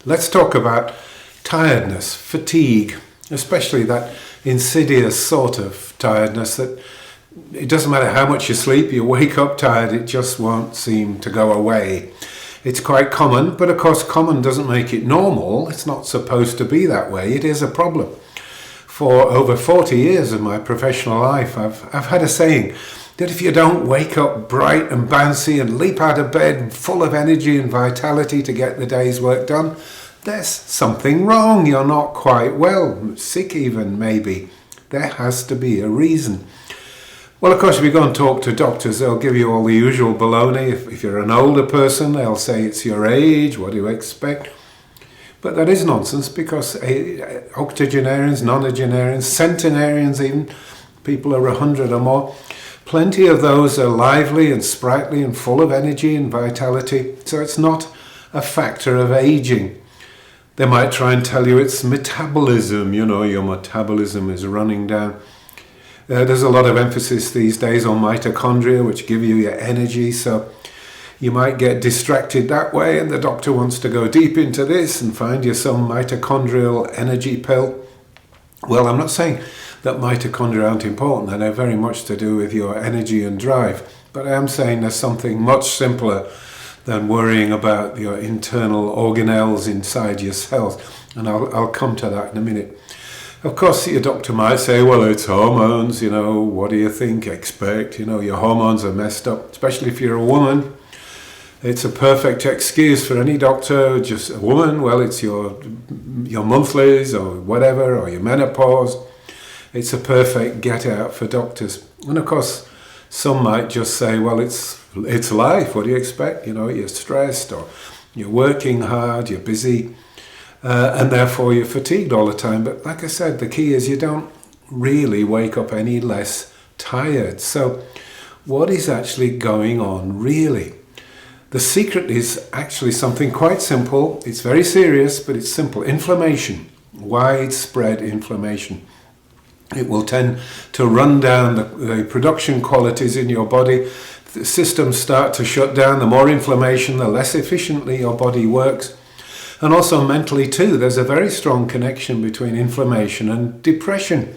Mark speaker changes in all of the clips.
Speaker 1: Let's talk about tiredness, fatigue, especially that insidious sort of tiredness that it doesn't matter how much you sleep, you wake up tired, it just won't seem to go away. It's quite common, but of course common doesn't make it normal. It's not supposed to be that way. It is a problem. For over 40 years of my professional life, I've had a saying that if you don't wake up bright and bouncy and leap out of bed full of energy and vitality to get the day's work done, there's something wrong. You're not quite well, sick even maybe. There has to be a reason. Well, of course, if you go and talk to doctors, they'll give you all the usual baloney. If you're an older person, they'll say it's your age, what do you expect? But that is nonsense, because octogenarians, nonagenarians, centenarians even, people are 100 or more, plenty of those are lively and sprightly and full of energy and vitality. So it's not a factor of aging. They might try and tell you it's metabolism, your metabolism is running down. There's a lot of emphasis these days on mitochondria, which give you your energy, so you might get distracted that way, and the doctor wants to go deep into this and find you some mitochondrial energy pill. Well, I'm not saying that mitochondria aren't important, and they're very much to do with your energy and drive, but I am saying there's something much simpler than worrying about your internal organelles inside your cells, and I'll come to that in a minute. Of course, your doctor might say, well, it's hormones, what do you think, expect, your hormones are messed up, especially if you're a woman. It's a perfect excuse for any doctor, just a woman, well, it's your monthlies or whatever, or your menopause. It's a perfect get out for doctors. And of course, some might just say, well, it's life, what do you expect? You're stressed, or you're working hard, you're busy, and therefore you're fatigued all the time. But like I said, the key is you don't really wake up any less tired. So what is actually going on really? The secret is actually something quite simple. It's very serious, but it's simple. Inflammation, widespread inflammation. It will tend to run down the production qualities in your body. The systems start to shut down. The more inflammation, the less efficiently your body works. And also mentally too, there's a very strong connection between inflammation and depression.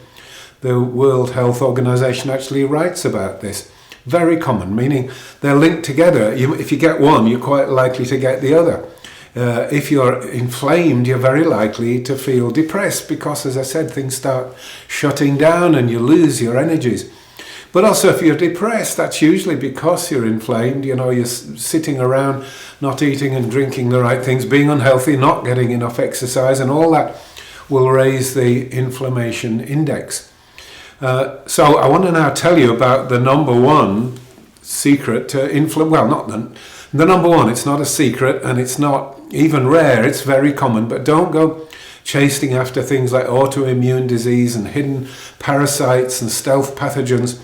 Speaker 1: The World Health Organization actually writes about this. Very common, meaning they're linked together. If you get one, you're quite likely to get the other. If you're inflamed, you're very likely to feel depressed because, as I said, things start shutting down and you lose your energies. But also if you're depressed, that's usually because you're inflamed. You're sitting around not eating and drinking the right things, being unhealthy, not getting enough exercise, and all that will raise the inflammation index. So I want to now tell you about the number one secret to the number one, it's not a secret and it's not even rare, it's very common, but don't go chasing after things like autoimmune disease and hidden parasites and stealth pathogens.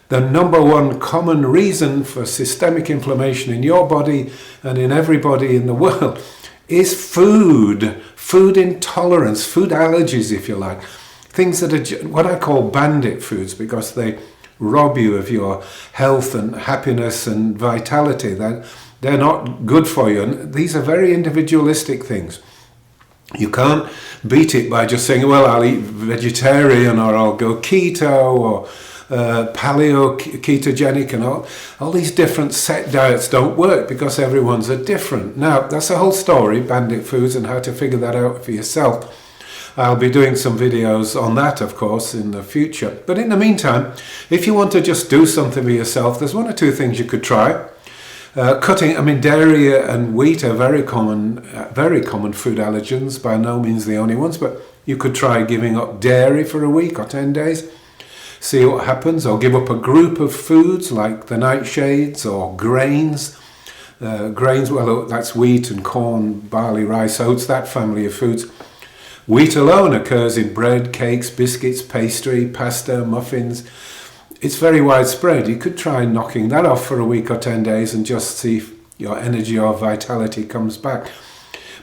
Speaker 1: The number one common reason for systemic inflammation in your body and in everybody in the world is food intolerance, food allergies, if you like. Things that are what I call bandit foods, because they rob you of your health and happiness and vitality. They're not good for you. And these are very individualistic things. You can't beat it by just saying, well, I'll eat vegetarian, or I'll go keto, or paleo ketogenic, and all these different set diets don't work because everyone's are different. Now, that's a whole story, bandit foods, and how to figure that out for yourself. I'll be doing some videos on that, of course, in the future. But in the meantime, if you want to just do something for yourself, there's one or two things you could try. Dairy and wheat are very common food allergens, by no means the only ones, but you could try giving up dairy for a week or 10 days. See what happens, or give up a group of foods like the nightshades or grains. Grains, well, that's wheat and corn, barley, rice, oats, that family of foods. Wheat alone occurs in bread, cakes, biscuits, pastry, pasta, muffins. It's very widespread. You could try knocking that off for a week or 10 days and just see if your energy or vitality comes back.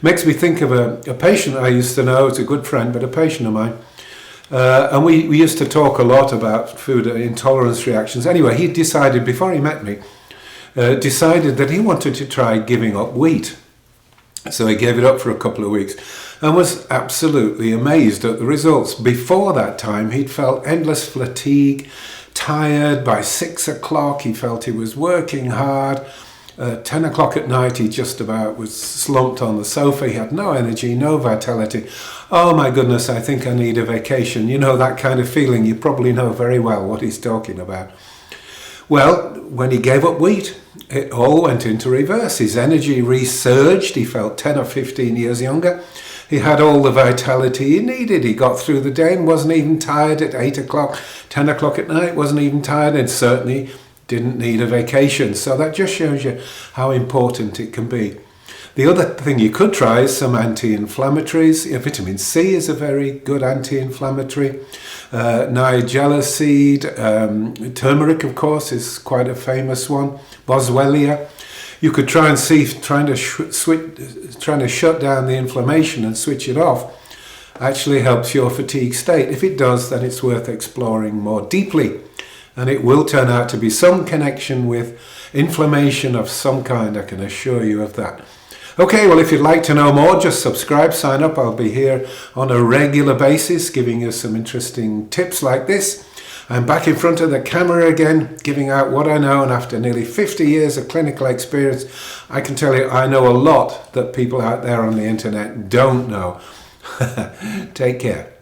Speaker 1: Makes me think of a patient I used to know. It's a good friend, but a patient of mine. And we used to talk a lot about food intolerance reactions. Anyway, he decided, before he met me, that he wanted to try giving up wheat. So he gave it up for a couple of weeks and was absolutely amazed at the results. Before that time, he'd felt endless fatigue, tired. By 6 o'clock, he felt he was working hard. 10 o'clock at night, he just about was slumped on the sofa. He had no energy, no vitality. Oh my goodness, I think I need a vacation. You know, that kind of feeling. You probably know very well what he's talking about. Well, when he gave up wheat, it all went into reverse. His energy resurged. He felt 10 or 15 years younger. He had all the vitality he needed. He got through the day and wasn't even tired at 8 o'clock, 10 o'clock at night, wasn't even tired, and certainly didn't need a vacation. So that just shows you how important it can be. The other thing you could try is some anti-inflammatories. Vitamin C is a very good anti-inflammatory. Nigella seed, turmeric, of course, is quite a famous one. Boswellia. You could try and see, trying to shut down the inflammation and switch it off actually helps your fatigue state. If it does, then it's worth exploring more deeply. And it will turn out to be some connection with inflammation of some kind, I can assure you of that. Okay, well, if you'd like to know more, just subscribe, sign up. I'll be here on a regular basis giving you some interesting tips like this. I'm back in front of the camera again, giving out what I know, and after nearly 50 years of clinical experience, I can tell you I know a lot that people out there on the internet don't know. Take care.